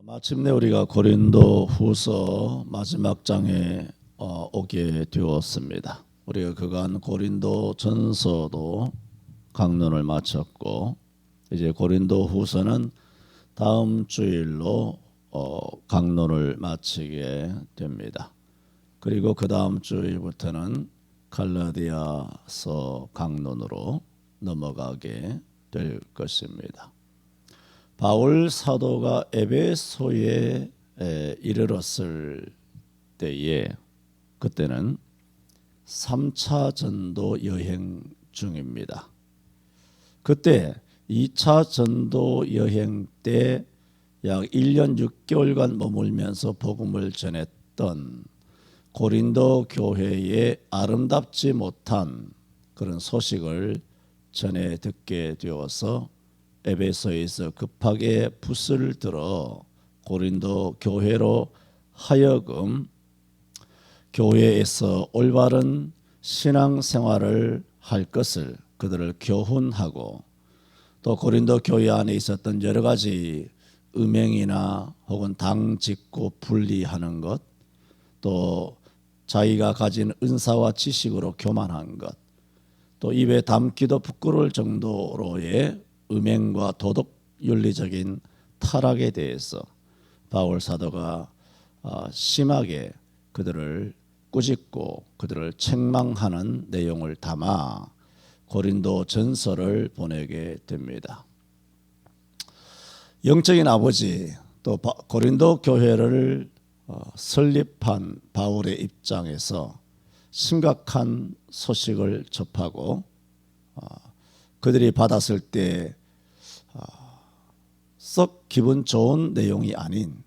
마침내 우리가 고린도 후서 마지막 장에 오게 되었습니다. 우리가 그간 고린도 전서도 강론을 마쳤고 이제 고린도 후서는 다음 주일로 강론을 마치게 됩니다. 그리고 그 다음 주일부터는 갈라디아서 강론으로 넘어가게 될 것입니다. 바울 사도가 에베소에 이르렀을 때에 그때는 3차 전도 여행 중입니다. 그때 2차 전도 여행 때 약 1년 6개월간 머물면서 복음을 전했던 고린도 교회의 아름답지 못한 그런 소식을 전해 듣게 되어서 에베소에서 급하게 붓을 들어 고린도 교회로 하여금 교회에서 올바른 신앙생활을 할 것을 그들을 교훈하고 또 고린도 교회 안에 있었던 여러 가지 음행이나 혹은 당 짓고 분리하는 것, 또 자기가 가진 은사와 지식으로 교만한 것, 또 입에 담기도 부끄러울 정도로의 음행과 도덕 윤리적인 타락에 대해서 바울 사도가 심하게 그들을 꾸짖고 그들을 책망하는 내용을 담아 고린도 전서를 보내게 됩니다. 영적인 아버지 또 고린도 교회를 설립한 바울의 입장에서 심각한 소식을 접하고 그들이 받았을 때 썩 기분 좋은 내용이 아닌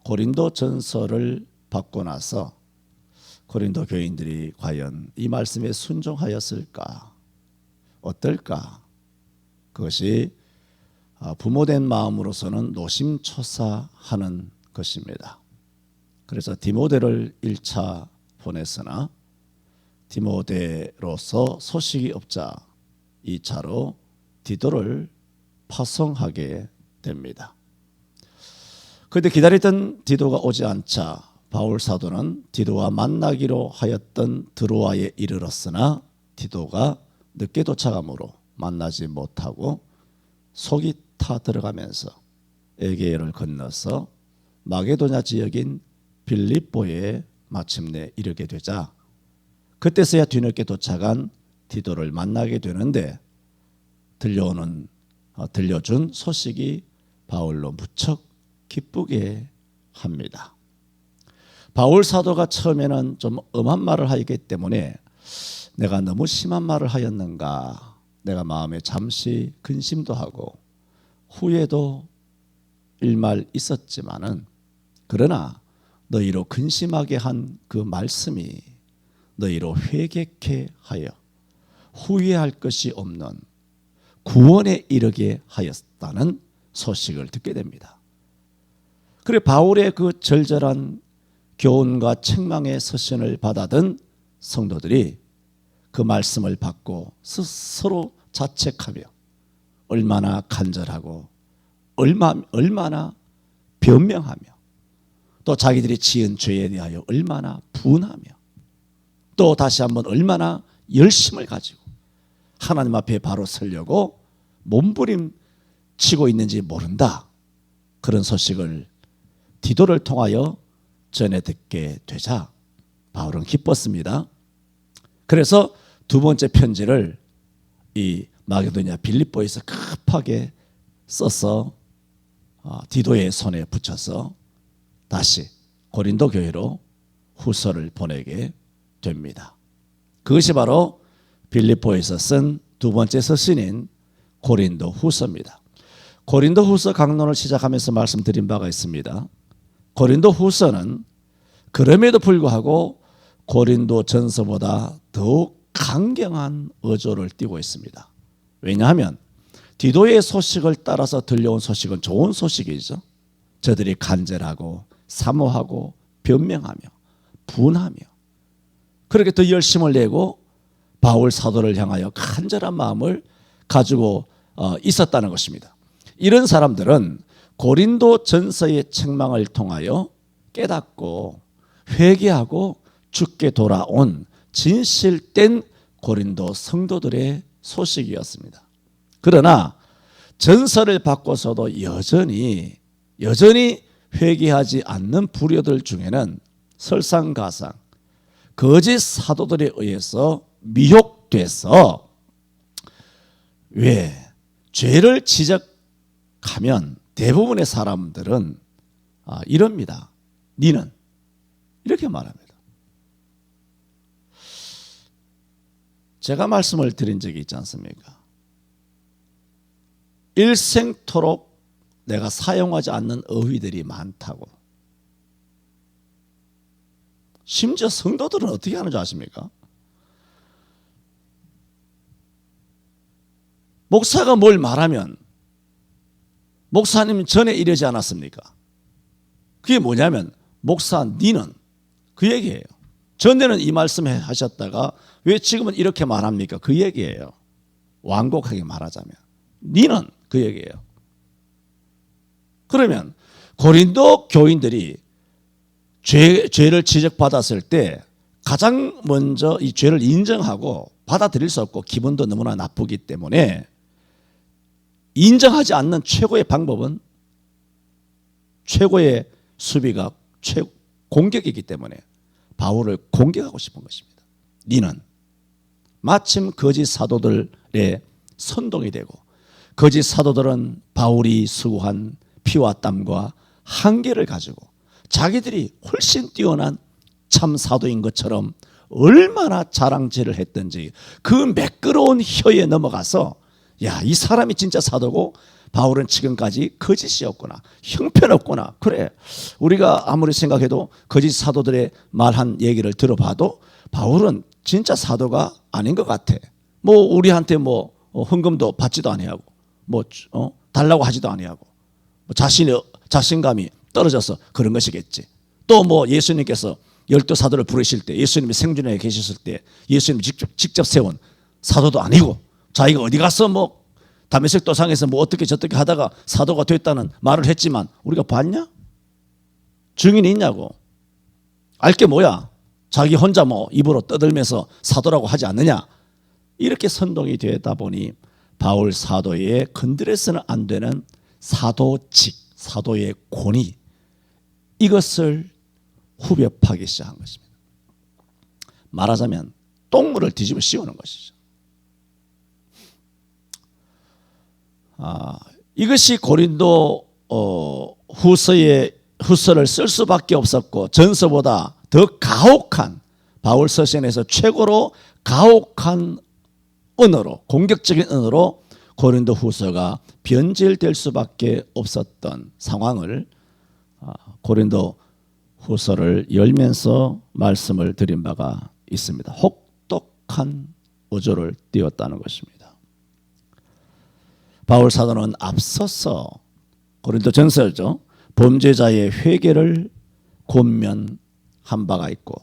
고린도 전서를 받고 나서 고린도 교인들이 과연 이 말씀에 순종하였을까? 어떨까? 그것이 부모된 마음으로서는 노심초사하는 것입니다. 그래서 디모데를 1차 보냈으나 디모데로서 소식이 없자 2차로 디도를 파송하게 됩니다. 그런데 기다리던 디도가 오지 않자 바울 사도는 디도와 만나기로 하였던 드로아에 이르렀으나 디도가 늦게 도착하므로 만나지 못하고 속이 타 들어가면서 에게어를 건너서 마게도냐 지역인 빌립보에 마침내 이르게 되자 그때서야 뒤늦게 도착한 디도를 만나게 되는데 들려준 소식이 바울로 무척 기쁘게 합니다. 바울 사도가 처음에는 좀 엄한 말을 하였기 때문에 내가 너무 심한 말을 하였는가 내가 마음에 잠시 근심도 하고 후회도 일말 있었지만은 그러나 너희로 근심하게 한 그 말씀이 너희로 회개케 하여 후회할 것이 없는 구원에 이르게 하였다는 소식을 듣게 됩니다. 그래 바울의 그 절절한 교훈과 책망의 서신을 받아든 성도들이 그 말씀을 받고 스스로 자책하며 얼마나 간절하고 얼마나 변명하며 또 자기들이 지은 죄에 대하여 얼마나 분하며 또 다시 한번 얼마나 열심을 가지고 하나님 앞에 바로 서려고 몸부림치고 있는지 모른다. 그런 소식을 디도를 통하여 전해 듣게 되자 바울은 기뻤습니다. 그래서 두 번째 편지를 이 마게도냐 빌립보에서 급하게 써서 디도의 손에 붙여서 다시 고린도 교회로 후서를 보내게 됩니다. 그것이 바로 빌립보에서 쓴 두 번째 서신인 고린도 후서입니다. 고린도 후서 강론을 시작하면서 말씀드린 바가 있습니다. 고린도 후서는 그럼에도 불구하고 고린도 전서보다 더욱 강경한 어조를 띠고 있습니다. 왜냐하면 디도의 소식을 따라서 들려온 소식은 좋은 소식이죠. 저들이 간절하고 사모하고 변명하며 분하며 그렇게 더 열심을 내고 바울 사도를 향하여 간절한 마음을 가지고 있었다는 것입니다. 이런 사람들은 고린도 전서의 책망을 통하여 깨닫고 회개하고 주께 돌아온 진실된 고린도 성도들의 소식이었습니다. 그러나 전서를 바꿔서도 여전히 회개하지 않는 불효들 중에는 설상가상 거짓 사도들에 의해서 미혹돼서 왜 죄를 지적하면 대부분의 사람들은 이럽니다. 니는 이렇게 말합니다. 제가 말씀을 드린 적이 있지 않습니까? 일생토록 내가 사용하지 않는 어휘들이 많다고. 심지어 성도들은 어떻게 하는 줄 아십니까? 목사가 뭘 말하면 목사님 전에 이러지 않았습니까? 그게 뭐냐면 목사 니는 그 얘기예요. 전에는 이 말씀 하셨다가 왜 지금은 이렇게 말합니까? 그 얘기예요. 완곡하게 말하자면 니는 그 얘기예요. 그러면 고린도 교인들이 죄를 지적받았을 때 가장 먼저 이 죄를 인정하고 받아들일 수 없고 기분도 너무나 나쁘기 때문에 인정하지 않는 최고의 방법은 최고의 수비가 공격이기 때문에 바울을 공격하고 싶은 것입니다. 니는 마침 거짓 사도들의 선동이 되고 거짓 사도들은 바울이 수고한 피와 땀과 한계를 가지고 자기들이 훨씬 뛰어난 참 사도인 것처럼 얼마나 자랑질을 했든지 그 매끄러운 혀에 넘어가서 야, 이 사람이 진짜 사도고 바울은 지금까지 거짓이었구나, 형편없구나. 그래, 우리가 아무리 생각해도 거짓 사도들의 말한 얘기를 들어봐도 바울은 진짜 사도가 아닌 것 같아. 뭐 우리한테 뭐 헌금도 받지도 아니하고 뭐 달라고 하지도 아니하고 뭐 자신감이 떨어져서 그런 것이겠지. 또 뭐 예수님께서 12사도를 부르실 때 예수님이 생존에 계셨을 때 예수님이 직접 세운 사도도 아니고 자기가 어디 가서 뭐 다메섹 도상에서 뭐 어떻게 저떻게 하다가 사도가 됐다는 말을 했지만 우리가 봤냐? 증인이 있냐고. 알게 뭐야? 자기 혼자 뭐 입으로 떠들면서 사도라고 하지 않느냐? 이렇게 선동이 되다 보니 바울 사도의 건드려서는 안 되는 사도직, 사도의 권위, 이것을 후벼파기 시작한 것입니다. 말하자면 똥물을 뒤집어 씌우는 것이죠. 이것이 고린도 후서를 쓸 수밖에 없었고 전서보다 더 가혹한 바울 서신에서 최고로 가혹한 언어로, 공격적인 언어로 고린도 후서가 변질될 수밖에 없었던 상황을 고린도 후서를 열면서 말씀을 드린 바가 있습니다. 혹독한 어조를 띄웠다는 것입니다. 바울 사도는 앞서서 고린도 전서죠, 범죄자의 회개를 권면한 바가 있고,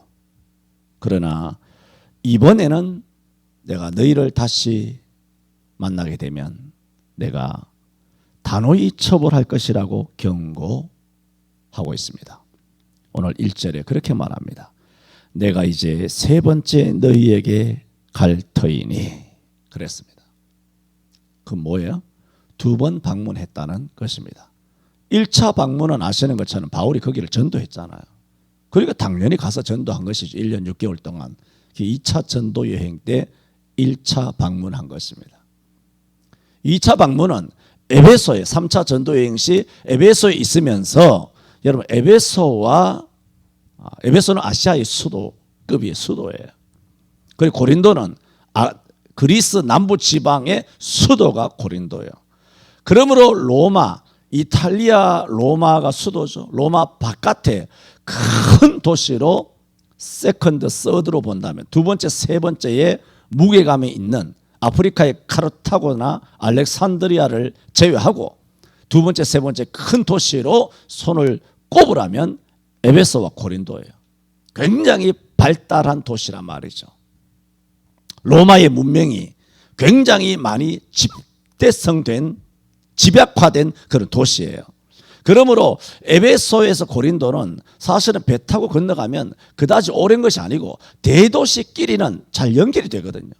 그러나 이번에는 내가 너희를 다시 만나게 되면 내가 단호히 처벌할 것이라고 경고하고 있습니다. 오늘 1절에 그렇게 말합니다. 내가 이제 세 번째 너희에게 갈 터이니 그랬습니다. 그 뭐예요? 2번 방문했다는 것입니다. 1차 방문은 아시는 것처럼 바울이 거기를 전도했잖아요. 그러니까 당연히 가서 전도한 것이죠. 1년 6개월 동안. 2차 전도 여행 때 1차 방문한 것입니다. 2차 방문은 에베소에 3차 전도 여행 시 에베소에 있으면서, 여러분 에베소는 아시아의 수도급의 수도예요. 그리고 고린도는 그리스 남부 지방의 수도가 고린도예요. 그러므로 이탈리아 로마가 수도죠. 로마 바깥에 큰 도시로 세컨드, 서드로 본다면 두 번째, 세 번째에 무게감이 있는 아프리카의 카르타고나 알렉산드리아를 제외하고 두 번째, 세 번째 큰 도시로 손을 꼽으라면 에베소와 고린도예요. 굉장히 발달한 도시란 말이죠. 로마의 문명이 굉장히 많이 집약화된 그런 도시예요. 그러므로 에베소에서 고린도는 사실은 배 타고 건너가면 그다지 오랜 것이 아니고 대도시끼리는 잘 연결이 되거든요.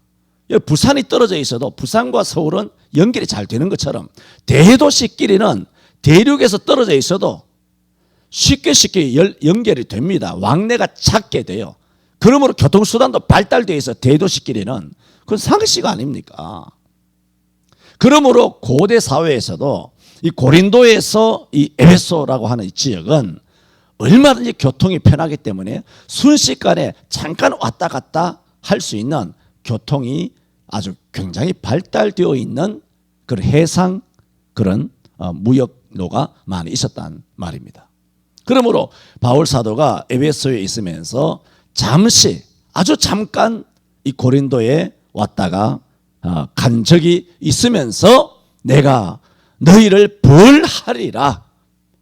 부산이 떨어져 있어도 부산과 서울은 연결이 잘 되는 것처럼 대도시끼리는 대륙에서 떨어져 있어도 쉽게 연결이 됩니다. 왕래가 작게 돼요. 그러므로 교통수단도 발달되어 있어 대도시끼리는. 그건 상식 아닙니까? 그러므로 고대 사회에서도 이 고린도에서 이 에베소라고 하는 이 지역은 얼마든지 교통이 편하기 때문에 순식간에 잠깐 왔다 갔다 할 수 있는 교통이 아주 굉장히 발달되어 있는 그런 해상 그런 무역로가 많이 있었단 말입니다. 그러므로 바울 사도가 에베소에 있으면서 잠시 아주 잠깐 이 고린도에 왔다가 간 적이 있으면서 내가 너희를 벌하리라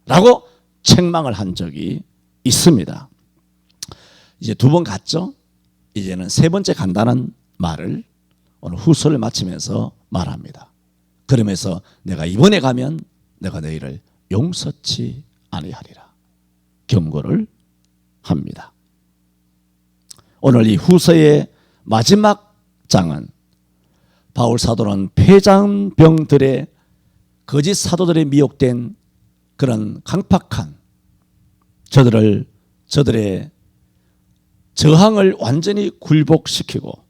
라고 책망을 한 적이 있습니다. 이제 2번 갔죠. 이제는 3번째 간다는 말을 오늘 후서를 마치면서 말합니다. 그러면서 내가 이번에 가면 내가 너희를 용서치 아니하리라 경고를 합니다. 오늘 이 후서의 마지막 장은 바울 사도는 폐장병들의 거짓 사도들에 미혹된 그런 강팍한 저들의 저항을 완전히 굴복시키고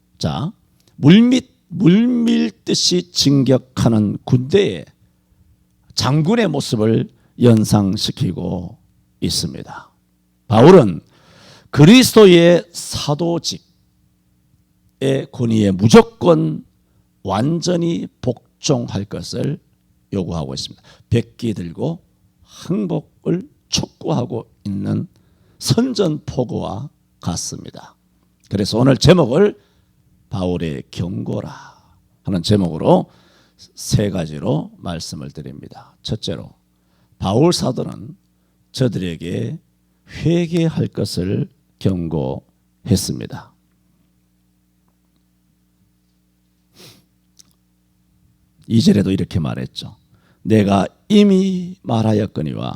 물밀듯이 진격하는 군대의 장군의 모습을 연상시키고 있습니다. 바울은 그리스도의 사도직의 권위에 무조건 완전히 복종할 것을 요구하고 있습니다. 백기 들고 항복을 촉구하고 있는 선전포고와 같습니다. 그래서 오늘 제목을 바울의 경고라 하는 제목으로 3가지로 말씀을 드립니다. 첫째로 바울 사도는 저들에게 회개할 것을 경고했습니다. 2절에도 이렇게 말했죠. 내가 이미 말하였거니와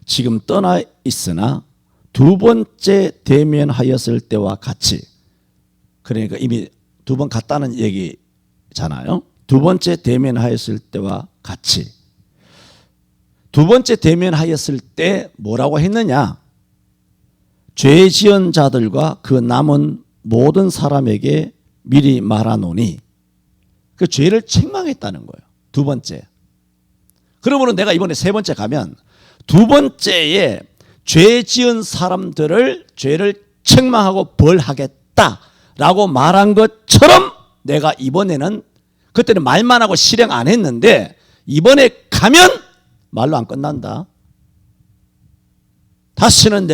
지금 떠나 있으나 2번째 대면하였을 때와 같이, 그러니까 이미 2번 갔다는 얘기잖아요. 2번째 대면하였을 때와 같이. 2번째 대면하였을 때 뭐라고 했느냐? 죄 지은 자들과 그 남은 모든 사람에게 미리 말하노니, 그 죄를 책망했다는 거예요. 2번째. 그러므로 내가 이번에 3번째 가면 2번째에 죄 지은 사람들을 죄를 책망하고 벌하겠다라고 말한 것처럼 내가 이번에는, 그때는 말만 하고 실행 안 했는데 이번에 가면 말로 안 끝난다. 다시는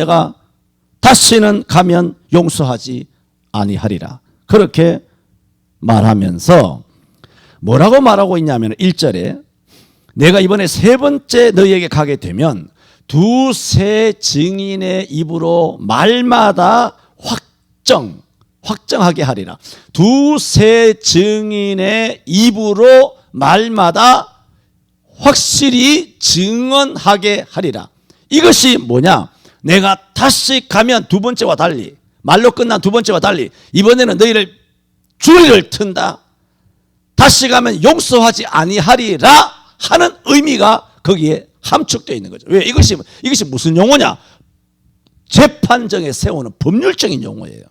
가면 용서하지 아니하리라. 그렇게 말하면서 뭐라고 말하고 있냐면 1절에 내가 이번에 3번째 너희에게 가게 되면 2세 증인의 입으로 말마다 확정하게 하리라. 2세 증인의 입으로 말마다 확실히 증언하게 하리라. 이것이 뭐냐? 내가 다시 가면 2번째와 달리, 말로 끝난 2번째와 달리 이번에는 너희를 주리를 튼다. 다시 가면 용서하지 아니하리라 하는 의미가 거기에 함축되어 있는 거죠. 왜? 이것이 무슨 용어냐? 재판정에 세우는 법률적인 용어예요.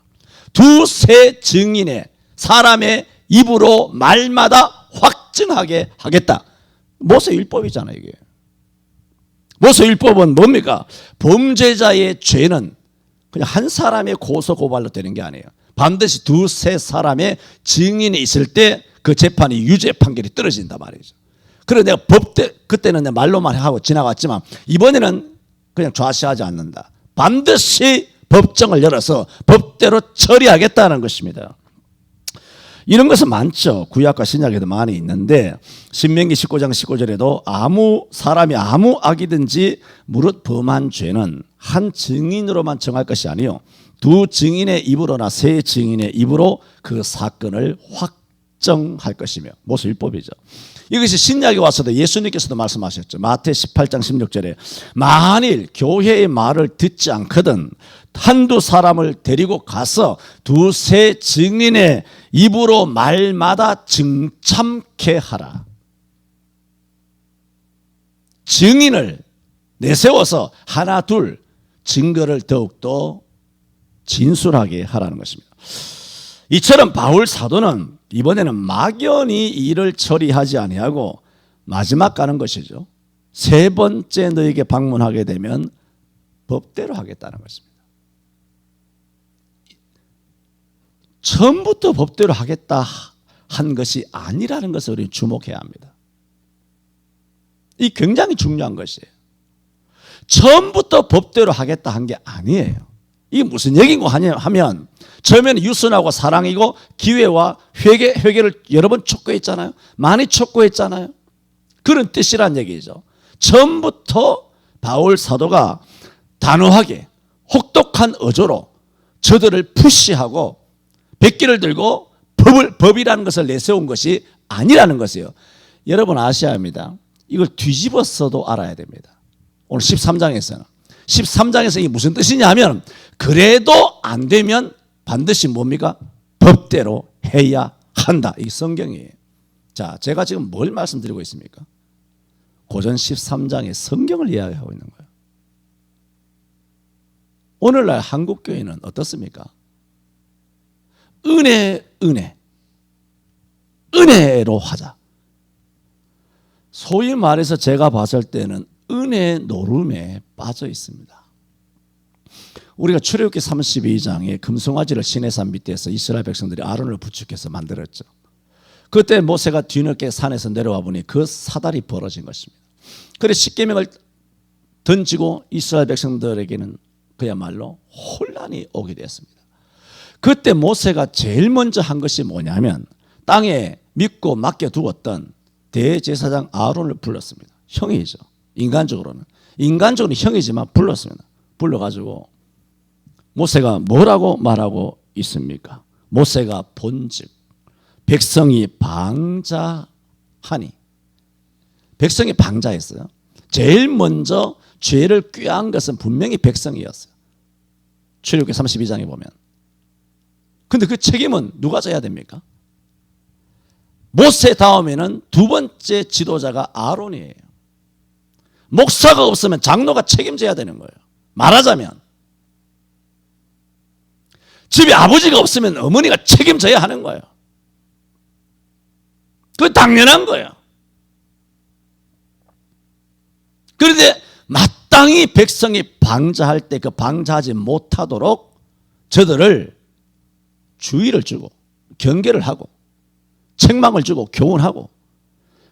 2세 증인의 사람의 입으로 말마다 확증하게 하겠다. 모세율법이잖아요, 이게. 모세율법은 뭡니까? 범죄자의 죄는 그냥 한 사람의 고소고발로 되는 게 아니에요. 반드시 2세 사람의 증인이 있을 때 그 재판이 유죄 판결이 떨어진단 말이죠. 그래서 내가 그때는 내 말로만 하고 지나갔지만 이번에는 그냥 좌시하지 않는다. 반드시 법정을 열어서 법대로 처리하겠다는 것입니다. 이런 것은 많죠. 구약과 신약에도 많이 있는데 신명기 19장 19절에도 아무 사람이 아무 악이든지 무릇 범한 죄는 한 증인으로만 정할 것이 아니요 2 증인의 입으로나 3 증인의 입으로 그 사건을 확정할 것이며 모세율법이죠. 이것이 신약에 와서도 예수님께서도 말씀하셨죠. 마태 18장 16절에 만일 교회의 말을 듣지 않거든 한두 사람을 데리고 가서 두세 증인의 입으로 말마다 증참케 하라. 증인을 내세워서 하나 둘 증거를 더욱더 진술하게 하라는 것입니다. 이처럼 바울 사도는 이번에는 막연히 일을 처리하지 아니하고 마지막 가는 것이죠. 세 번째 너에게 방문하게 되면 법대로 하겠다는 것입니다. 처음부터 법대로 하겠다 한 것이 아니라는 것을 우리는 주목해야 합니다. 이 굉장히 중요한 것이에요. 처음부터 법대로 하겠다 한 게 아니에요. 이게 무슨 얘기인가 하면 처음에는 유순하고 사랑이고 기회와 회개를 여러 번 촉구했잖아요. 많이 촉구했잖아요. 그런 뜻이란 얘기죠. 처음부터 바울 사도가 단호하게 혹독한 어조로 저들을 푸시하고 백기를 들고 법이라는 것을 내세운 것이 아니라는 것이에요. 여러분 아셔야 합니다. 이걸 뒤집어서도 알아야 됩니다. 오늘 13장에서 이게 무슨 뜻이냐 하면 그래도 안 되면 반드시 뭡니까? 법대로 해야 한다. 이 성경이에요. 자, 제가 지금 뭘 말씀드리고 있습니까? 고전 13장의 성경을 이야기하고 있는 거예요. 오늘날 한국교회는 어떻습니까? 은혜로 하자. 소위 말해서 제가 봤을 때는 은혜 노름에 빠져 있습니다. 우리가 출애굽기 32장에 금송아지를 시내산 밑에서 이스라엘 백성들이 아론을 부축해서 만들었죠. 그때 모세가 뒤늦게 산에서 내려와 보니 그 사달이 벌어진 것입니다. 그래서 십계명을 던지고 이스라엘 백성들에게는 그야말로 혼란이 오게 되었습니다. 그때 모세가 제일 먼저 한 것이 뭐냐면 땅에 믿고 맡겨두었던 대제사장 아론을 불렀습니다. 형이죠. 인간적으로는 형이지만 불렀습니다. 불러가지고 모세가 뭐라고 말하고 있습니까? 모세가 본즉 백성이 방자하니, 백성이 방자했어요. 제일 먼저 죄를 꾀한 것은 분명히 백성이었어요. 출애굽기 32장에 보면. 근데 그 책임은 누가 져야 됩니까? 모세 다음에는 두 번째 지도자가 아론이에요. 목사가 없으면 장로가 책임져야 되는 거예요. 말하자면 집에 아버지가 없으면 어머니가 책임져야 하는 거예요. 그건 당연한 거예요. 그런데 마땅히 백성이 방자할 때 그 방자하지 못하도록 저들을 주의를 주고 경계를 하고 책망을 주고 교훈하고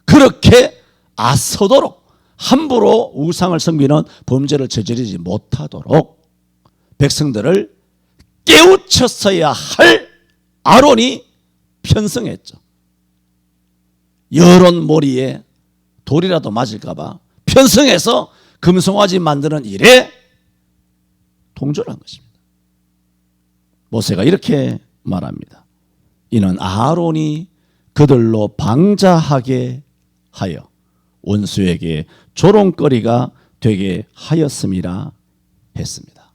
그렇게 아서도록 함부로 우상을 섬기는 범죄를 저지르지 못하도록 백성들을 깨우쳤어야 할 아론이 편성했죠. 여론 머리에 돌이라도 맞을까 봐 편성해서 금송아지 만드는 일에 동조한 것입니다. 모세가 이렇게 말합니다. 이는 아론이 그들로 방자하게 하여 원수에게 조롱거리가 되게 하였음이라 했습니다.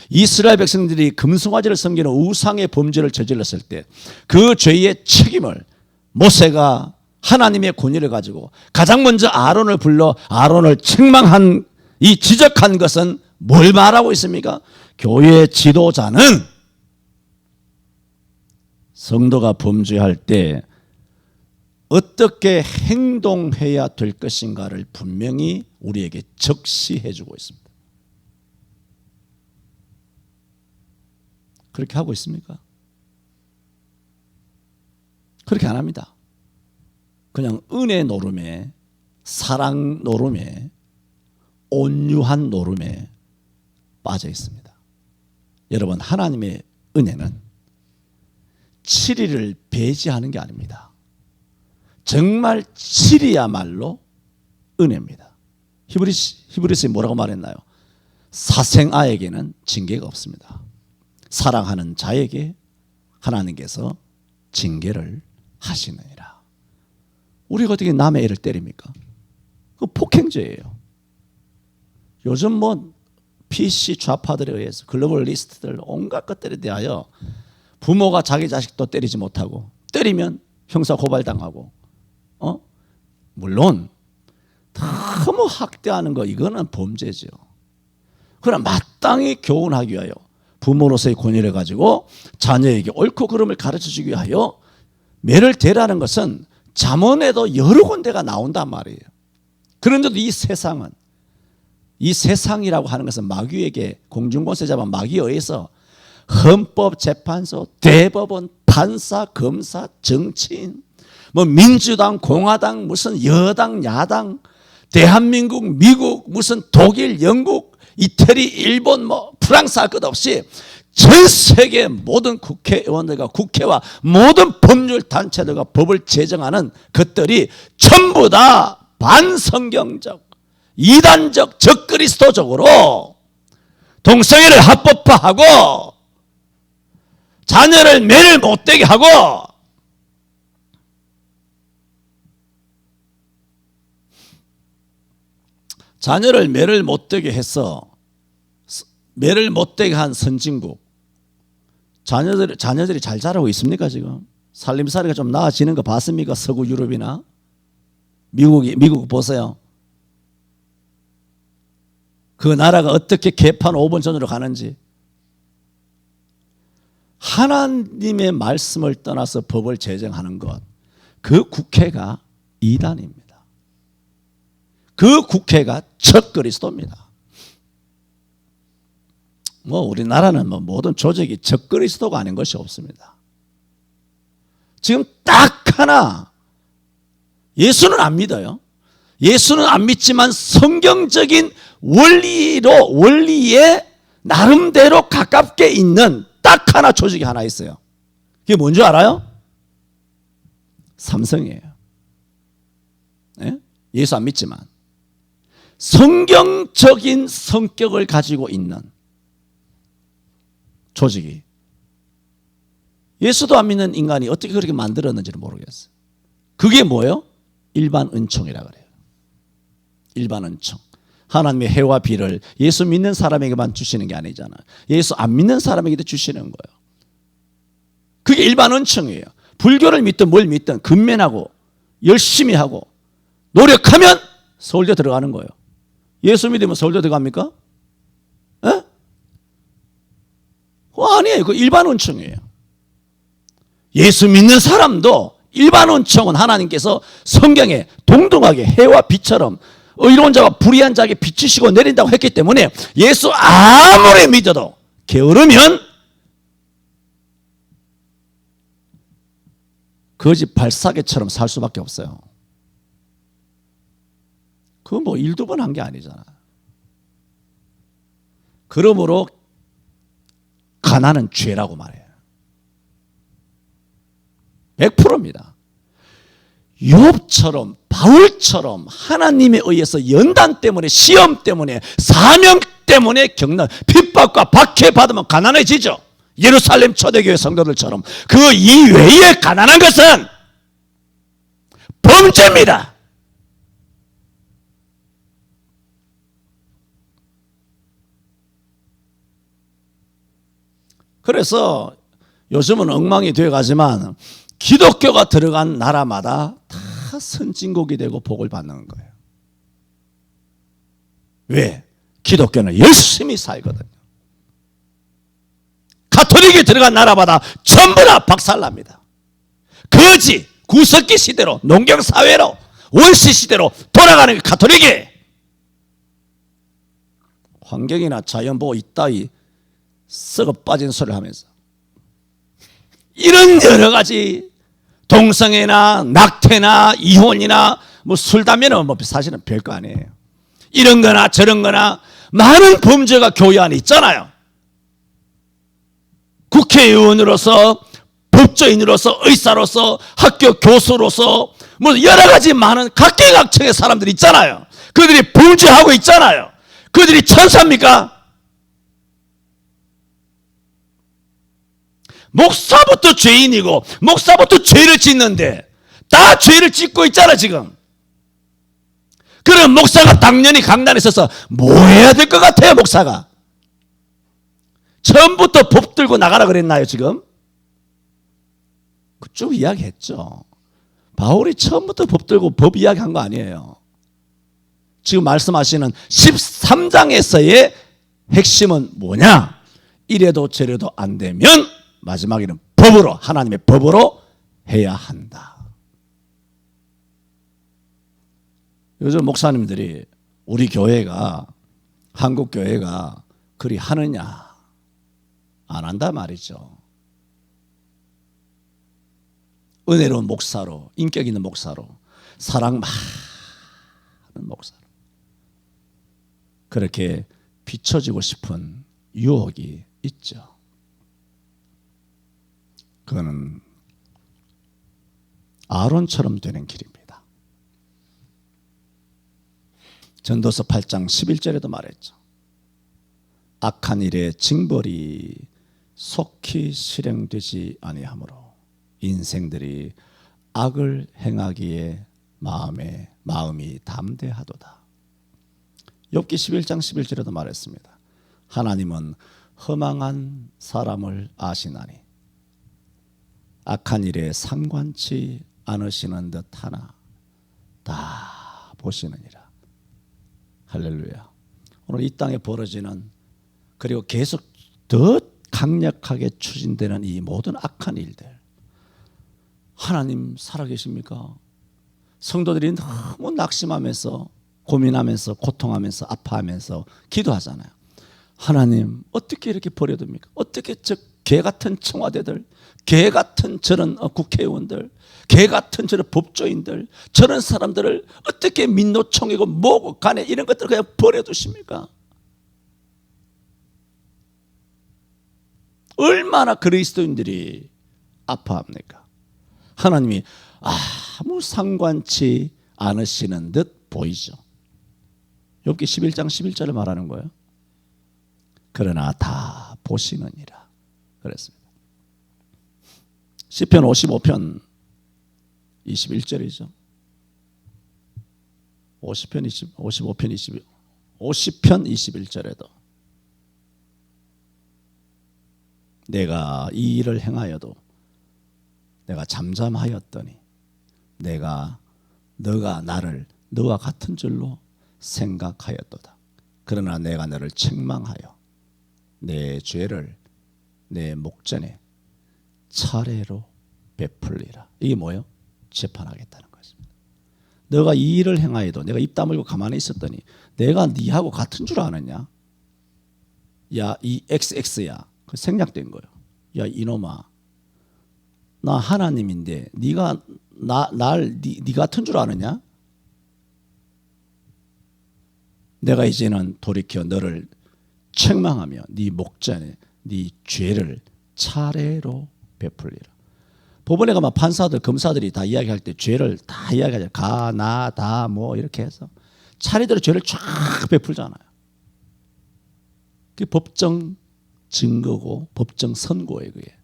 이스라엘 백성들이 금송아지를 섬기는 우상의 범죄를 저질렀을 때 그 죄의 책임을 모세가 하나님의 권위를 가지고 가장 먼저 아론을 불러 아론을 책망한 이 지적한 것은 뭘 말하고 있습니까? 교회 지도자는 성도가 범죄할 때 어떻게 행동해야 될 것인가를 분명히 우리에게 적시해 주고 있습니다. 그렇게 하고 있습니까? 그렇게 안 합니다. 그냥 은혜 노름에, 사랑 노름에, 온유한 노름에 빠져 있습니다. 여러분, 하나님의 은혜는 7일을 배제하는 게 아닙니다. 정말 7이야말로 은혜입니다. 히브리서에 뭐라고 말했나요? 사생아에게는 징계가 없습니다. 사랑하는 자에게 하나님께서 징계를 하시느니라. 우리가 어떻게 남의 애를 때립니까? 그 폭행죄예요. 요즘 뭐 PC 좌파들에 의해서 글로벌리스트들 온갖 것들에 대하여 부모가 자기 자식도 때리지 못하고 때리면 형사 고발당하고 물론 너무 학대하는 거 이거는 범죄죠. 그러나 마땅히 교훈하기 위하여 부모로서의 권위를 가지고 자녀에게 옳고 그름을 가르쳐주기 위하여 매를 대라는 것은 잠언에도 여러 군데가 나온단 말이에요. 그런데도 이 세상이라고 하는 것은 마귀에게 공중권세 잡은 마귀에 의해서 헌법재판소, 대법원, 판사, 검사, 정치인, 뭐 민주당, 공화당, 무슨 여당, 야당, 대한민국, 미국, 무슨 독일, 영국, 이태리, 일본, 뭐 프랑스 할 것 없이 전 세계 모든 국회의원들과 국회와 모든 법률 단체들과 법을 제정하는 것들이 전부 다 반성경적, 이단적, 적그리스도적으로 동성애를 합법화하고 자녀를 매를 못되게 하고 자녀를 매를 못되게 해서 매를 못되게 한 선진국 자녀들이 잘 자라고 있습니까? 지금 살림살이가 좀 나아지는 거 봤습니까? 서구 유럽이나 미국 보세요. 그 나라가 어떻게 개판 5번 전으로 가는지. 하나님의 말씀을 떠나서 법을 제정하는 것, 그 국회가 이단입니다. 그 국회가 적그리스도입니다. 뭐 우리나라는 뭐 모든 조직이 적그리스도가 아닌 것이 없습니다. 지금 딱 하나, 예수는 안 믿어요. 예수는 안 믿지만 성경적인 원리에 나름대로 가깝게 있는 딱 하나 조직이 하나 있어요. 그게 뭔지 알아요? 삼성이에요. 네? 예수 안 믿지만 성경적인 성격을 가지고 있는 조직이, 예수도 안 믿는 인간이 어떻게 그렇게 만들었는지는 모르겠어요. 그게 뭐예요? 일반 은총이라 그래요. 일반 은총. 하나님의 해와 비를 예수 믿는 사람에게만 주시는 게 아니잖아요. 예수 안 믿는 사람에게도 주시는 거예요. 그게 일반 은총이에요. 불교를 믿든 뭘 믿든 근면하고 열심히 하고 노력하면 서울대 들어가는 거예요. 예수 믿으면 서울대 들어갑니까? 에? 아니에요. 그 일반 은총이에요. 예수 믿는 사람도 일반 은총은 하나님께서 성경에 동등하게 해와 빛처럼 의로운 자와 불의한 자에게 비치시고 내린다고 했기 때문에 예수 아무리 믿어도 게으르면 거지 발사계처럼 살 수밖에 없어요. 그거 뭐 1~2번 한 게 아니잖아. 그러므로 가난은 죄라고 말해요. 100%입니다. 욥처럼 바울처럼 하나님에 의해서 연단 때문에 시험 때문에 사명 때문에 겪는 핍박과 박해받으면 가난해지죠. 예루살렘 초대교회 성도들처럼. 그 이외에 가난한 것은 범죄입니다. 그래서 요즘은 엉망이 되어가지만 기독교가 들어간 나라마다 다 선진국이 되고 복을 받는 거예요. 왜? 기독교는 열심히 살거든요. 가톨릭이 들어간 나라마다 전부 다 박살납니다. 거지 구석기 시대로, 농경사회로, 원시 시대로 돌아가는 게 가톨릭이. 환경이나 자연보호 이따위 썩어 빠진 소리를 하면서 이런 여러 가지 동성애나 낙태나 이혼이나 뭐 술, 담배는 뭐 사실은 별거 아니에요. 이런 거나 저런 거나 많은 범죄가 교회 안에 있잖아요. 국회의원으로서, 법조인으로서, 의사로서, 학교 교수로서 뭐 여러 가지 많은 각계각층의 사람들이 있잖아요. 그들이 범죄하고 있잖아요. 그들이 천사입니까? 목사부터 죄인이고 목사부터 죄를 짓는데 다 죄를 짓고 있잖아 지금. 그럼 목사가 당연히 강단에 서서 뭐 해야 될 것 같아요? 목사가 처음부터 법 들고 나가라 그랬나요 지금? 쭉 이야기했죠. 바울이 처음부터 법 들고 법 이야기한 거 아니에요. 지금 말씀하시는 13장에서의 핵심은 뭐냐? 이래도 저래도 안 되면 마지막에는 법으로, 하나님의 법으로 해야 한다. 요즘 목사님들이 우리 교회가, 한국 교회가 그리 하느냐? 안 한다 말이죠. 은혜로운 목사로, 인격 있는 목사로, 사랑 많은 목사로 그렇게 비춰지고 싶은 유혹이 있죠. 그거는 아론처럼 되는 길입니다. 전도서 8장 11절에도 말했죠. 악한 일의 징벌이 속히 실행되지 아니하므로 인생들이 악을 행하기에 마음이 담대하도다. 욥기 11장 11절에도 말했습니다. 하나님은 허망한 사람을 아시나니 악한 일에 상관치 않으시는 듯 하나 다 보시느니라. 할렐루야. 오늘 이 땅에 벌어지는 그리고 계속 더 강력하게 추진되는 이 모든 악한 일들, 하나님 살아계십니까? 성도들이 너무 낙심하면서 고민하면서 고통하면서 아파하면서 기도하잖아요. 하나님 어떻게 이렇게 버려둡니까? 어떻게 저 개같은 청와대들, 개같은 저런 국회의원들, 개같은 저런 법조인들, 저런 사람들을 어떻게 민노총이고 뭐고 간에 이런 것들을 그냥 버려두십니까? 얼마나 그리스도인들이 아파합니까? 하나님이 아무 상관치 않으시는 듯 보이죠. 욥기 11장 11절을 말하는 거예요. 그러나 다 보시느니라 그랬습니다. 시편 55편 21절이죠. 50편 21절에도 내가 이 일을 행하여도 내가 잠잠하였더니 너가 나를 너와 같은 줄로 생각하였도다. 그러나 내가 너를 책망하여 내 죄를 내 목전에 차례로 베풀리라. 이게 뭐예요? 재판하겠다는 것입니다. 너가 이 일을 행하여도 내가 입 다물고 가만히 있었더니 내가 네하고 같은 줄 아느냐? 야, 이 XX야. 그 생략된 거예요. 야, 이놈아. 나 하나님인데 네가 네 같은 줄 아느냐? 내가 이제는 돌이켜 너를 책망하며 네 목전에 네 죄를 차례로 베풀리라. 법원에 가면 판사들, 검사들이 다 이야기할 때 죄를 다 이야기하잖아요. 가, 나, 다, 뭐 이렇게 해서 차례대로 죄를 쫙 베풀잖아요. 그게 법정 증거고 법정 선고예요. 그게.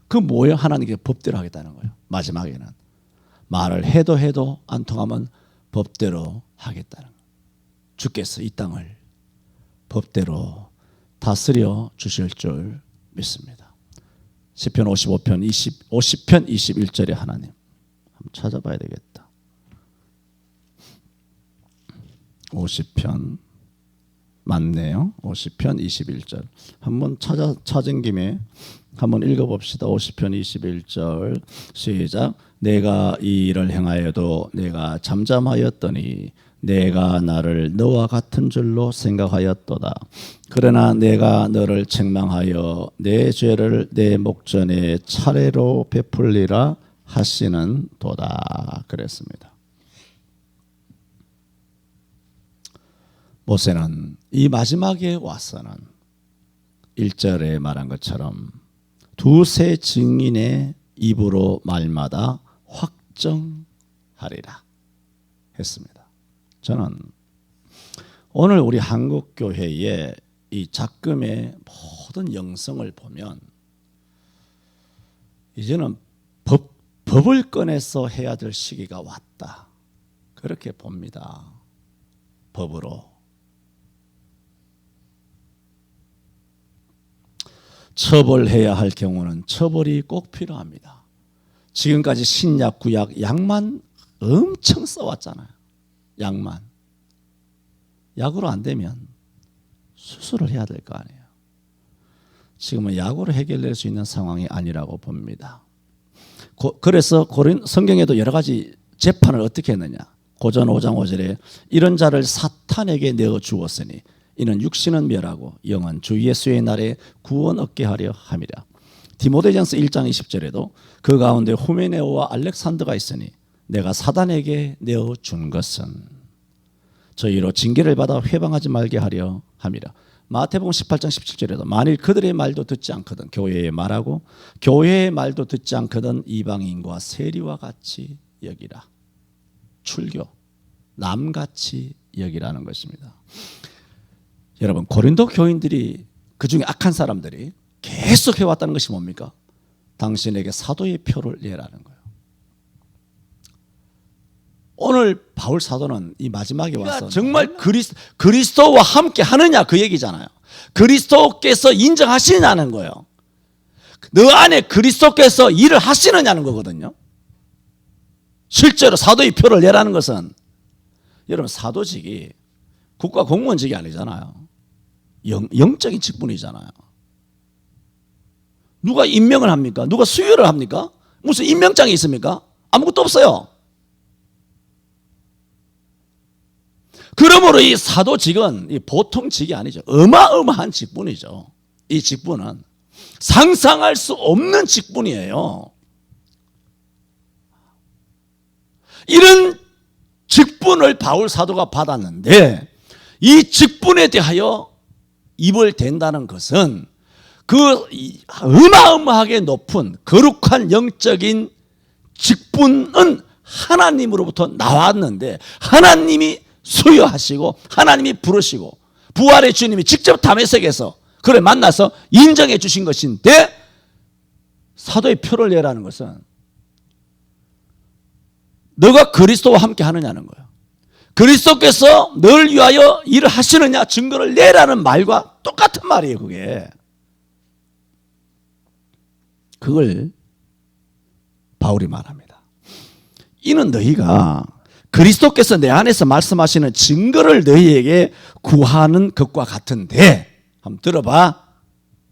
그 뭐예요? 하나님께 법대로 하겠다는 거예요. 마지막에는 말을 해도 안 통하면 법대로 하겠다는 거예요. 주께서 이 땅을 법대로 다스려 주실 줄 믿습니다. 시편 50편 21절에 하나님 한번 찾아봐야 되겠다. 50편 맞네요. 50편 21절 한번 찾은 김에 한번 읽어봅시다. 50편 21절 시작. 내가 이 일을 행하여도 내가 잠잠하였더니 내가 나를 너와 같은 줄로 생각하였도다. 그러나 내가 너를 책망하여 내 죄를 내 목전에 차례로 베풀리라 하시는 도다. 그랬습니다. 모세는 이 마지막에 와서는 1절에 말한 것처럼 두세 증인의 입으로 말마다 확정하리라 했습니다. 저는 오늘 우리 한국교회의 이 작금의 모든 영성을 보면 이제는 법 법을 꺼내서 해야 될 시기가 왔다. 그렇게 봅니다. 법으로. 처벌해야 할 경우는 처벌이 꼭 필요합니다. 지금까지 신약, 구약, 약만 엄청 써왔잖아요. 약만. 약으로 안 되면 수술을 해야 될 거 아니에요. 지금은 약으로 해결될 수 있는 상황이 아니라고 봅니다. 그래서 성경에도 여러 가지 재판을 어떻게 했느냐. 고전 5장 5절에 이런 자를 사탄에게 내어 주었으니 이는 육신은 멸하고 영은 주 예수의 날에 구원 얻게 하려 함이라. 디모데전서 1장 20절에도 그 가운데 후메네오와 알렉산더가 있으니 내가 사단에게 내어 준 것은 저희로 징계를 받아 회방하지 말게 하려 함이라. 마태복음 18장 17절에도 만일 그들의 말도 듣지 않거든 교회의 말하고 교회의 말도 듣지 않거든 이방인과 세리와 같이 여기라. 출교 남같이 여기라는 것입니다. 여러분 고린도 교인들이 그중에 악한 사람들이 계속 해왔다는 것이 뭡니까? 당신에게 사도의 표를 내라는 거예요. 오늘 바울 사도는 이 마지막에 와서 정말 그리스도와 함께 하느냐 그 얘기잖아요. 그리스도께서 인정하시느냐는 거예요. 너 안에 그리스도께서 일을 하시느냐는 거거든요. 실제로 사도의 표를 내라는 것은 여러분 사도직이 국가 공무원직이 아니잖아요. 영적인 직분이잖아요. 누가 임명을 합니까? 누가 수여를 합니까? 무슨 임명장이 있습니까? 아무것도 없어요. 그러므로 이 사도직은 보통 직이 아니죠. 어마어마한 직분이죠. 이 직분은 상상할 수 없는 직분이에요. 이런 직분을 바울 사도가 받았는데 이 직분에 대하여 입을 댄다는 것은 그 어마어마하게 높은 거룩한 영적인 직분은 하나님으로부터 나왔는데 하나님이 수여하시고 하나님이 부르시고 부활의 주님이 직접 다메섹에서 그를 만나서 인정해 주신 것인데 사도의 표를 내라는 것은 너가 그리스도와 함께 하느냐는 거예요. 그리스도께서 너를 위하여 일을 하시느냐 증거를 내라는 말과 똑같은 말이에요. 그걸 바울이 말합니다. 이는 너희가 그리스도께서 내 안에서 말씀하시는 증거를 너희에게 구하는 것과 같은데 한번 들어봐.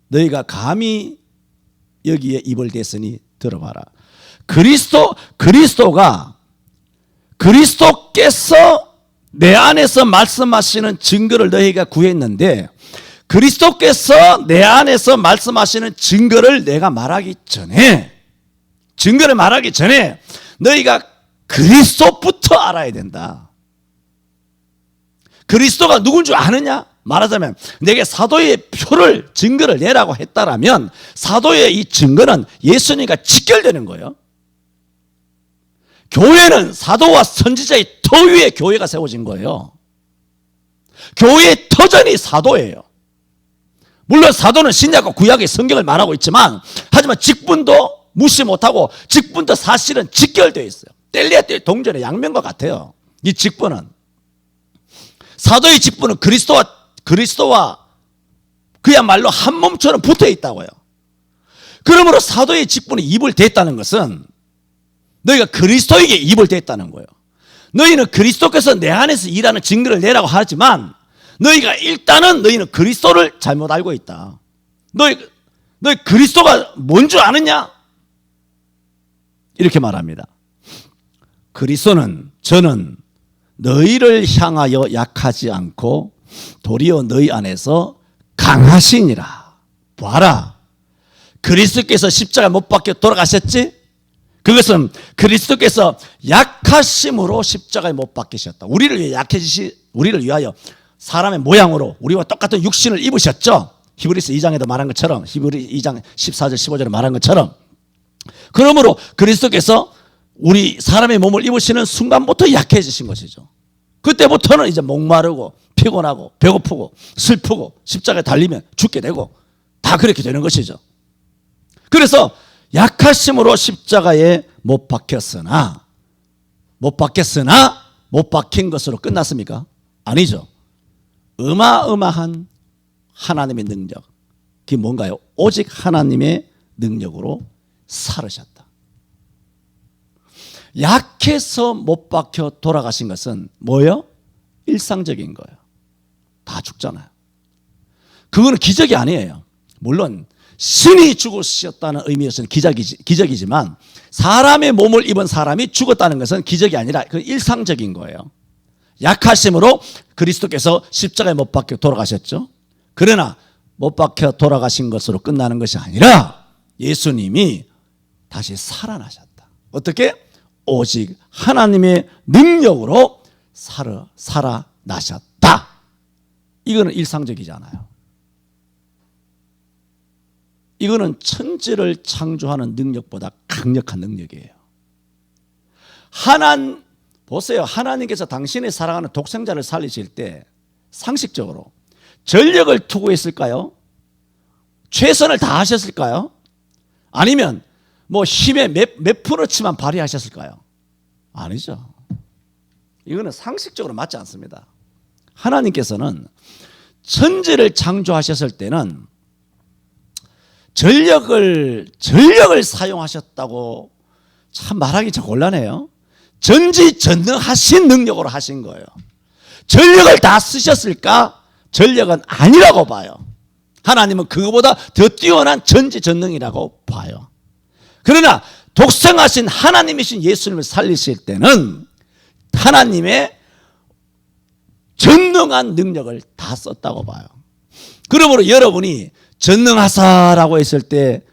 너희가 감히 여기에 입을 댔으니 들어봐라. 그리스도께서 내 안에서 말씀하시는 증거를 너희가 구했는데 그리스도께서 내 안에서 말씀하시는 증거를 내가 말하기 전에 증거를 말하기 전에 너희가 그리스도부터 알아야 된다. 그리스도가 누군 줄 아느냐? 말하자면 내게 사도의 표를 증거를 내라고 했다라면 사도의 이 증거는 예수님과 직결되는 거예요. 교회는 사도와 선지자의 터 위에 교회가 세워진 거예요. 교회의 터전이 사도예요. 물론 사도는 신약과 구약의 성경을 말하고 있지만 하지만 직분도 무시 못하고 직분도 사실은 직결되어 있어요. 뗄래야 뗄 동전의 양면과 같아요. 이 직분은 사도의 직분은 그리스도와 그야말로 한 몸처럼 붙어 있다고요. 그러므로 사도의 직분에 입을 댔다는 것은 너희가 그리스도에게 입을 댔다는 거예요. 너희는 그리스도께서 내 안에서 일하는 증거를 내라고 하지만 너희는 그리스도를 잘못 알고 있다. 너희 그리스도가 뭔 줄 아느냐? 이렇게 말합니다. 저는 너희를 향하여 약하지 않고 도리어 너희 안에서 강하시니라. 봐라. 그리스도께서 십자가 못 박혀 돌아가셨지? 그것은 그리스도께서 약하심으로 십자가에 못 박히셨다. 우리를 위하여 사람의 모양으로 우리와 똑같은 육신을 입으셨죠. 히브리서 2장에도 말한 것처럼 히브리 2장 14절 15절에 말한 것처럼 그러므로 그리스도께서 우리 사람의 몸을 입으시는 순간부터 약해지신 것이죠. 그때부터는 이제 목마르고 피곤하고 배고프고 슬프고 십자가에 달리면 죽게 되고 다 그렇게 되는 것이죠. 그래서 약하심으로 십자가에 못 박혔으나 못 박힌 것으로 끝났습니까? 아니죠. 어마어마한 하나님의 능력. 그게 뭔가요? 오직 하나님의 능력으로 살으셨다. 약해서 못 박혀 돌아가신 것은 뭐예요? 일상적인 거예요. 다 죽잖아요. 그거는 기적이 아니에요. 물론 신이 죽으셨다는 의미에서는 기적이지만 사람의 몸을 입은 사람이 죽었다는 것은 기적이 아니라 그 일상적인 거예요. 약하심으로 그리스도께서 십자가에 못 박혀 돌아가셨죠. 그러나 못 박혀 돌아가신 것으로 끝나는 것이 아니라 예수님이 다시 살아나셨다. 어떻게? 오직 하나님의 능력으로 살아나셨다. 이거는 일상적이잖아요. 이거는 천지를 창조하는 능력보다 강력한 능력이에요. 보세요. 하나님께서 당신의 사랑하는 독생자를 살리실 때 상식적으로 전력을 투구했을까요? 최선을 다하셨을까요? 아니면 뭐 힘의 몇 프로치만 발휘하셨을까요? 아니죠. 이거는 상식적으로 맞지 않습니다. 하나님께서는 천지를 창조하셨을 때는 전력을 사용하셨다고 참 말하기 참 곤란해요. 전지전능하신 능력으로 하신 거예요. 전력을 다 쓰셨을까? 전력은 아니라고 봐요. 하나님은 그거보다 더 뛰어난 전지전능이라고 봐요. 그러나 독생하신 하나님이신 예수님을 살리실 때는 하나님의 전능한 능력을 다 썼다고 봐요. 그러므로 여러분이 전능하사라고 했을 때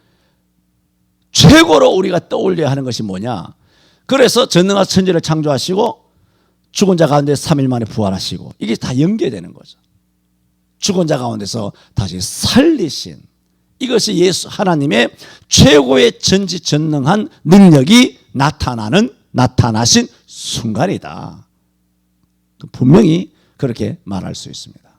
최고로 우리가 떠올려야 하는 것이 뭐냐? 그래서 전능하사 천지를 창조하시고 죽은 자 가운데 3일 만에 부활하시고 이게 다 연계되는 거죠. 죽은 자 가운데서 다시 살리신 이것이 하나님의 최고의 전지전능한 능력이 나타나신 순간이다. 분명히 그렇게 말할 수 있습니다.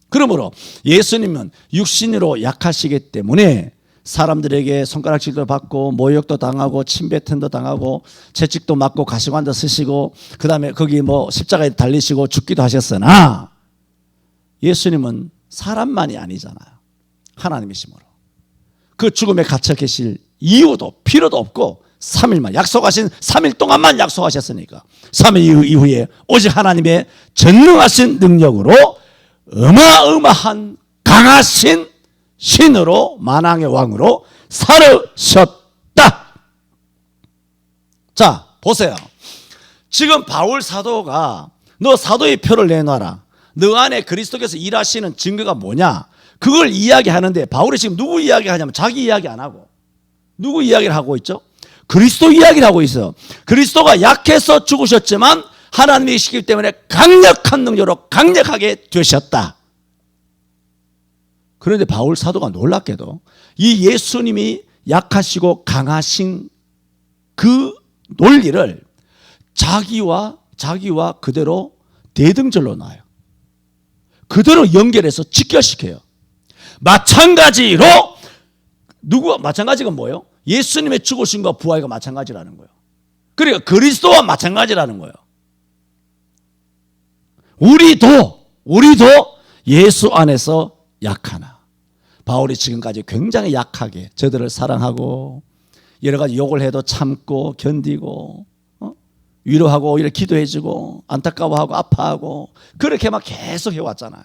그러므로 예수님은 육신으로 약하시기 때문에 사람들에게 손가락질도 받고 모욕도 당하고 침뱉음도 당하고 채찍도 맞고 가시관도 쓰시고 그 다음에 거기 십자가에 달리시고 죽기도 하셨으나 예수님은 사람만이 아니잖아요. 하나님이시므로 그 죽음에 갇혀 계실 이유도 필요도 없고 3일만 약속하신 3일 동안만 약속하셨으니까 3일 이후에 오직 하나님의 전능하신 능력으로 어마어마한 강하신 신으로 만왕의 왕으로 살으셨다. 자 보세요. 지금 바울 사도가 너 사도의 표를 내놔라. 너 안에 그리스도께서 일하시는 증거가 뭐냐? 그걸 이야기하는데 바울이 지금 누구 이야기하냐면 자기 이야기 안 하고 누구 이야기를 하고 있죠? 그리스도 이야기를 하고 있어요. 그리스도가 약해서 죽으셨지만 하나님이시기 때문에 강력한 능력으로 강력하게 되셨다. 그런데 바울 사도가 놀랍게도 이 예수님이 약하시고 강하신 그 논리를 자기와 그대로 대등절로 놔요. 그대로 연결해서 직결시켜요. 마찬가지로 마찬가지가 뭐예요? 예수님의 죽으심과 부활과 마찬가지라는 거예요. 그러니까 그리스도와 마찬가지라는 거예요. 우리도 예수 안에서 약하나. 바울이 지금까지 굉장히 약하게 저들을 사랑하고 여러 가지 욕을 해도 참고 견디고 위로하고 이렇게 기도해주고 안타까워하고 아파하고 그렇게 막 계속 해왔잖아요.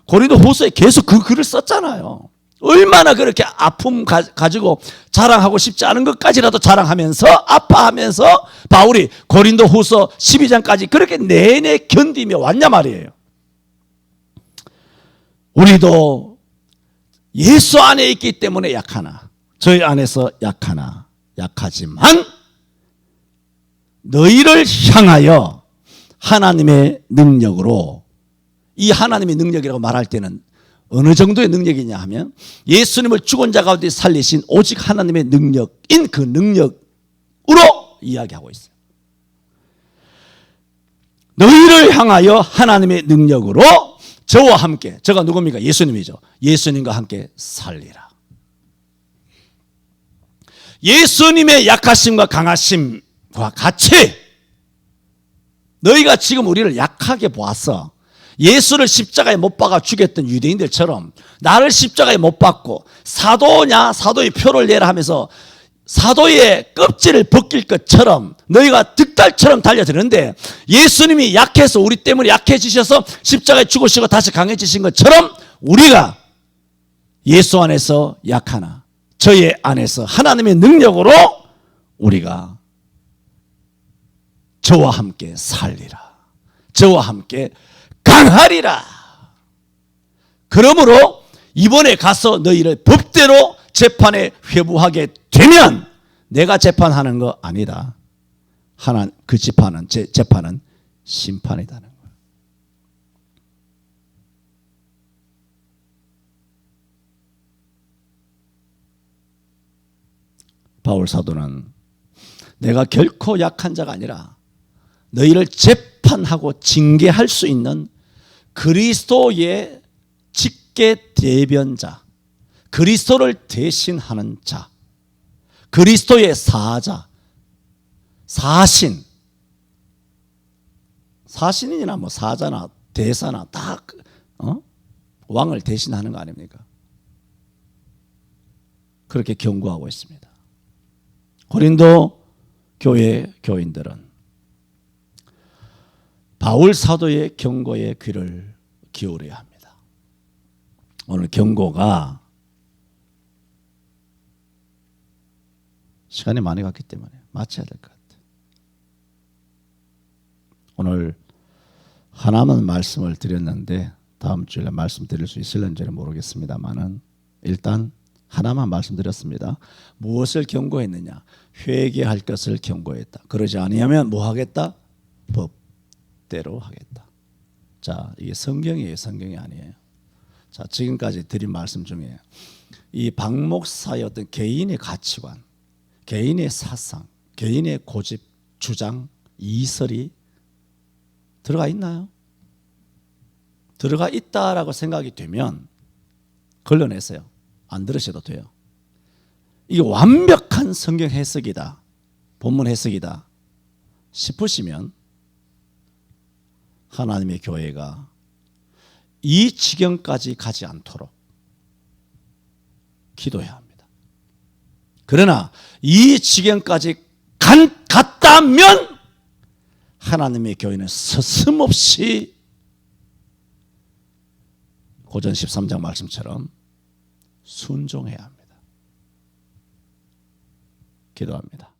고린도후서에 계속 그 글을 썼잖아요. 얼마나 그렇게 아픔 가지고 자랑하고 싶지 않은 것까지라도 자랑하면서 아파하면서 바울이 고린도후서 12장까지 그렇게 내내 견디며 왔냐 말이에요. 우리도 예수 안에 있기 때문에 약하나 저희 안에서 약하지만 너희를 향하여 하나님의 능력으로 이 하나님의 능력이라고 말할 때는 어느 정도의 능력이냐 하면 예수님을 죽은 자 가운데 살리신 오직 하나님의 능력인 그 능력으로 이야기하고 있어요. 너희를 향하여 하나님의 능력으로 저와 함께 저가 누굽니까? 예수님이죠. 예수님과 함께 살리라. 예수님의 약하심과 강하심과 같이 너희가 지금 우리를 약하게 보았어. 예수를 십자가에 못 박아 죽였던 유대인들처럼 나를 십자가에 못 박고 사도냐 사도의 표를 내라 하면서 사도의 껍질을 벗길 것처럼 너희가 득달처럼 달려드는데 예수님이 약해서 우리 때문에 약해지셔서 십자가에 죽으시고 다시 강해지신 것처럼 우리가 예수 안에서 약하나 저의 안에서 하나님의 능력으로 우리가 저와 함께 살리라. 저와 함께 강하리라. 그러므로 이번에 가서 너희를 법대로 재판에 회부하게 되면 내가 재판하는 거 아니다. 그 재판은 심판이다는 거예요. 바울 사도는 내가 결코 약한 자가 아니라 너희를 재판하고 징계할 수 있는 그리스도의 직계 대변자, 그리스도를 대신하는 자, 그리스도의 사자, 사신이나 뭐 사자나 대사나 다 왕을 대신하는 거 아닙니까? 그렇게 경고하고 있습니다. 고린도 교회 교인들은 바울 사도의 경고에 귀를 기울여야 합니다. 오늘 경고가 시간이 많이 갔기 때문에 마쳐야 될 것 같아요. 오늘 하나만 말씀을 드렸는데 다음 주에 말씀드릴 수 있을는지는 모르겠습니다만은 일단 하나만 말씀드렸습니다. 무엇을 경고했느냐? 회개할 것을 경고했다. 그러지 아니하면 뭐 하겠다? 법대로 하겠다. 자, 이게 성경이에요, 성경이 아니에요. 자, 지금까지 드린 말씀 중에 이 박 목사의 어떤 개인의 가치관, 개인의 사상, 개인의 고집, 주장, 이설이 들어가 있나요? 들어가 있다라고 생각이 되면 걸러내세요. 안 들으셔도 돼요. 이게 완벽한 성경 해석이다, 본문 해석이다 싶으시면 하나님의 교회가 이 지경까지 가지 않도록 기도해야 합니다. 그러나 이 지경까지 갔다면 하나님의 교회는 서슴없이 고전 13장 말씀처럼 순종해야 합니다. 기도합니다.